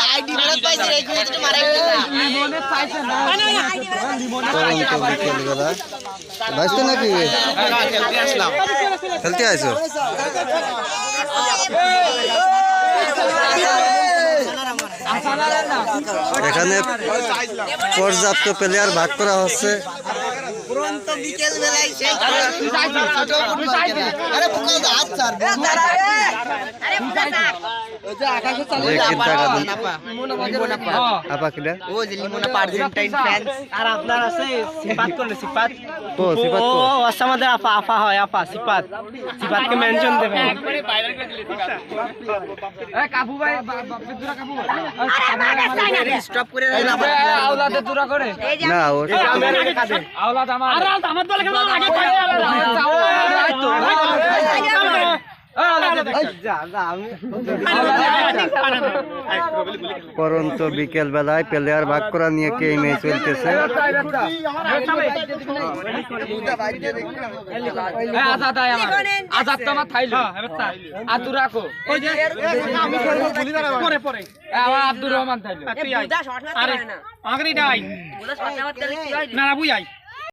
ID বলত পাইছে রে এখানে তো মারাই লিমনে পাইছে না লিমনে পাইছে বিকেলবেলা বাইতে নাকি খেলতে আসলাম খেলতে আইছো এখানে পর্যাপ্ত প্লেয়ার ভাগ করা হচ্ছে পুরন্ত বিকেল বেলায় সেই আরে ফুকা হাত ছাড় আরে ফুকা ওই যে আকাশে চালু আপা কিলা ও যে লিমোনা আর্জেন্টাইন ফ্যান আর আপনার আছে সিপাত কোন সিপাত ও সিপাত ও আছে আমাদের আপা আপা হয় আপা সিপাত সিপাতকে মেনশন দেবেন একবারে ভাইরাল করে দিলে এ কাবু ভাই বাপে দূরা কাবু স্টপ করে না আওলাদে দূরা করে না ও আওলাদ আমার দলে খেলা আগে কই পরন্ত বিকেল বেলায় প্লেয়ার ভাগ করা নিয়ে কে ম্যাচ চলতেছে আজাদ তো আমার থাইলো আদুর রাখো ওই যে আমি পরে পরে আব্দুর রহমান থাইলো আরে আমাকে এটা আই না না বুই আই